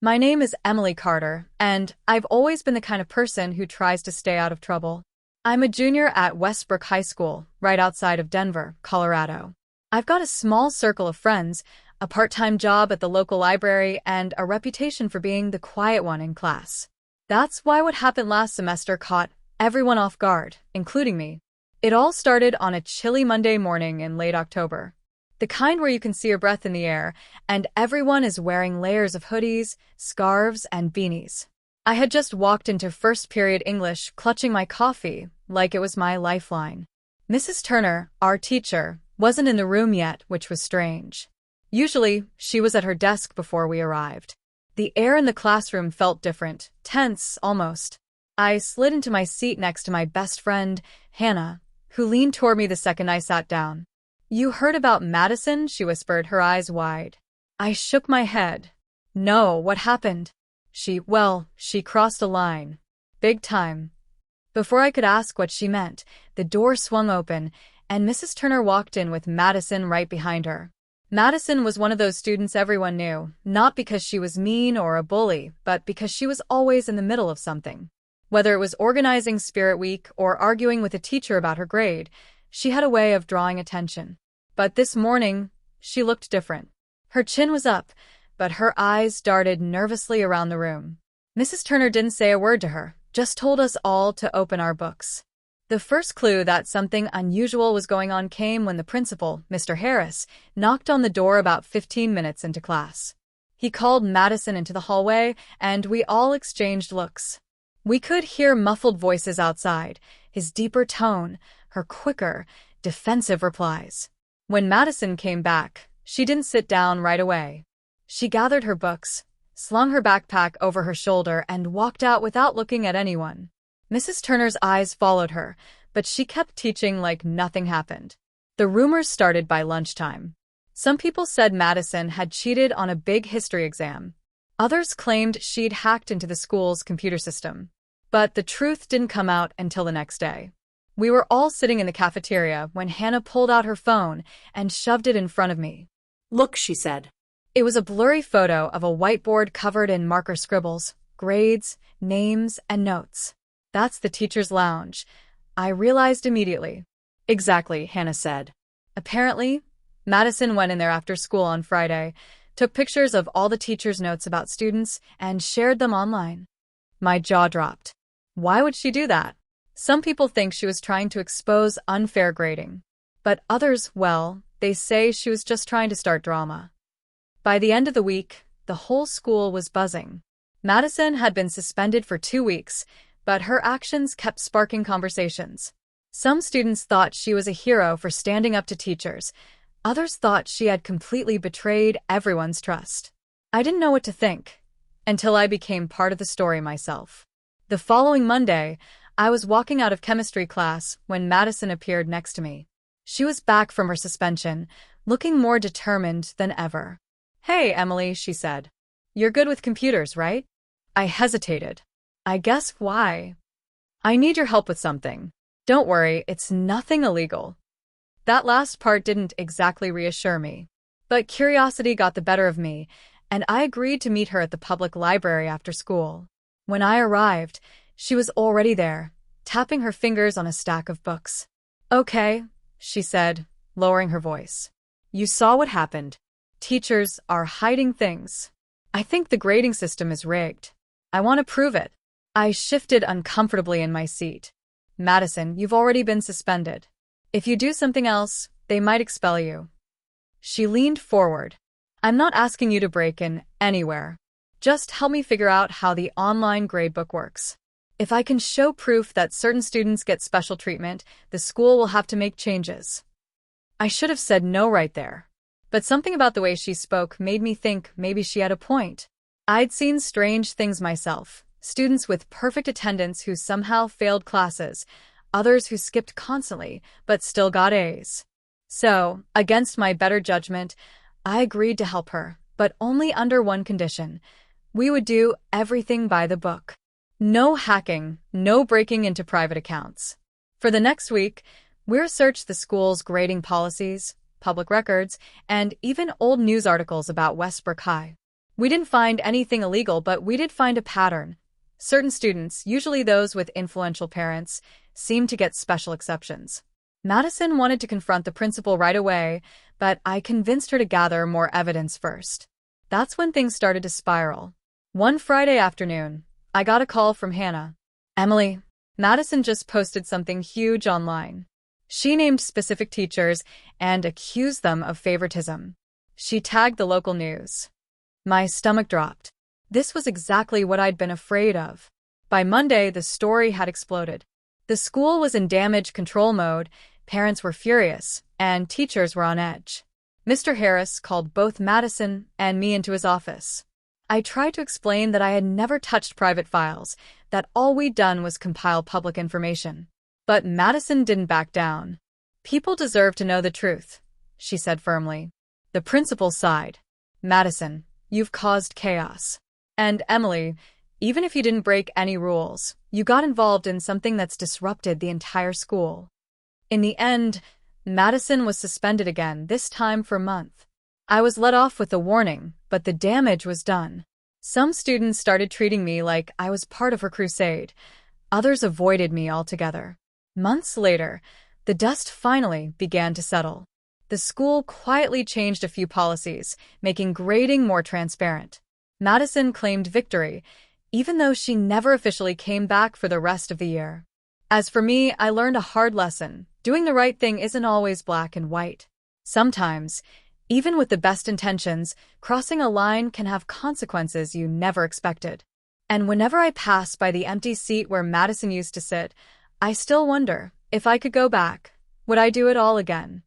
My name is Emily Carter, and I've always been the kind of person who tries to stay out of trouble. I'm a junior at Westbrook High School, right outside of Denver, Colorado. I've got a small circle of friends, a part-time job at the local library, and a reputation for being the quiet one in class. That's why what happened last semester caught everyone off guard, including me. It all started on a chilly Monday morning in late October. The kind where you can see your breath in the air, and everyone is wearing layers of hoodies, scarves, and beanies. I had just walked into first period English clutching my coffee like it was my lifeline. Mrs. Turner, our teacher, wasn't in the room yet, which was strange. Usually, she was at her desk before we arrived. The air in the classroom felt different, tense almost. I slid into my seat next to my best friend, Hannah, who leaned toward me the second I sat down. "You heard about Madison?" she whispered, her eyes wide. I shook my head. "No, what happened?" She crossed a line. Big time. Before I could ask what she meant, the door swung open, and Mrs. Turner walked in with Madison right behind her. Madison was one of those students everyone knew, not because she was mean or a bully, but because she was always in the middle of something. Whether it was organizing Spirit Week or arguing with a teacher about her grade, she had a way of drawing attention. But this morning, she looked different. Her chin was up, but her eyes darted nervously around the room. Mrs. Turner didn't say a word to her, just told us all to open our books. The first clue that something unusual was going on came when the principal, Mr. Harris, knocked on the door about 15 minutes into class. He called Madison into the hallway, and we all exchanged looks. We could hear muffled voices outside, his deeper tone, her quicker, defensive replies. When Madison came back, she didn't sit down right away. She gathered her books, slung her backpack over her shoulder, and walked out without looking at anyone. Mrs. Turner's eyes followed her, but she kept teaching like nothing happened. The rumors started by lunchtime. Some people said Madison had cheated on a big history exam. Others claimed she'd hacked into the school's computer system. But the truth didn't come out until the next day. We were all sitting in the cafeteria when Hannah pulled out her phone and shoved it in front of me. "Look," she said. It was a blurry photo of a whiteboard covered in marker scribbles, grades, names, and notes. "That's the teacher's lounge," I realized immediately. "Exactly," Hannah said. Apparently, Madison went in there after school on Friday, took pictures of all the teacher's notes about students, and shared them online. My jaw dropped. Why would she do that? Some people think she was trying to expose unfair grading. But others, well, they say she was just trying to start drama. By the end of the week, the whole school was buzzing. Madison had been suspended for 2 weeks, but her actions kept sparking conversations. Some students thought she was a hero for standing up to teachers. Others thought she had completely betrayed everyone's trust. I didn't know what to think, until I became part of the story myself. The following Monday, I was walking out of chemistry class when Madison appeared next to me. She was back from her suspension, looking more determined than ever. "Hey, Emily," she said. "You're good with computers, right?" I hesitated. "I guess why?" "I need your help with something. Don't worry, it's nothing illegal." That last part didn't exactly reassure me. But curiosity got the better of me, and I agreed to meet her at the public library after school. When I arrived, she was already there, tapping her fingers on a stack of books. "Okay," she said, lowering her voice. "You saw what happened. Teachers are hiding things. I think the grading system is rigged. I want to prove it." I shifted uncomfortably in my seat. "Madison, you've already been suspended. If you do something else, they might expel you." She leaned forward. "I'm not asking you to break in anywhere. Just help me figure out how the online gradebook works. If I can show proof that certain students get special treatment, the school will have to make changes." I should have said no right there. But something about the way she spoke made me think maybe she had a point. I'd seen strange things myself. Students with perfect attendance who somehow failed classes, others who skipped constantly but still got A's. So, against my better judgment, I agreed to help her, but only under one condition. We would do everything by the book. No hacking, no breaking into private accounts. For the next week, we researched the school's grading policies, public records, and even old news articles about Westbrook High. We didn't find anything illegal, but we did find a pattern. Certain students, usually those with influential parents, seemed to get special exceptions. Madison wanted to confront the principal right away, but I convinced her to gather more evidence first. That's when things started to spiral. One Friday afternoon, I got a call from Hannah. "Emily, Madison just posted something huge online. She named specific teachers and accused them of favoritism. She tagged the local news." My stomach dropped. This was exactly what I'd been afraid of. By Monday, the story had exploded. The school was in damage control mode, parents were furious, and teachers were on edge. Mr. Harris called both Madison and me into his office. I tried to explain that I had never touched private files, that all we'd done was compile public information. But Madison didn't back down. "People deserve to know the truth," she said firmly. The principal sighed. "Madison, you've caused chaos. And Emily, even if you didn't break any rules, you got involved in something that's disrupted the entire school." In the end, Madison was suspended again, this time for a month. I was let off with a warning, but the damage was done. Some students started treating me like I was part of her crusade. Others avoided me altogether. Months later, the dust finally began to settle. The school quietly changed a few policies, making grading more transparent. Madison claimed victory, even though she never officially came back for the rest of the year. As for me, I learned a hard lesson. Doing the right thing isn't always black and white. Sometimes, even with the best intentions, crossing a line can have consequences you never expected. And whenever I pass by the empty seat where Madison used to sit, I still wonder, if I could go back, would I do it all again?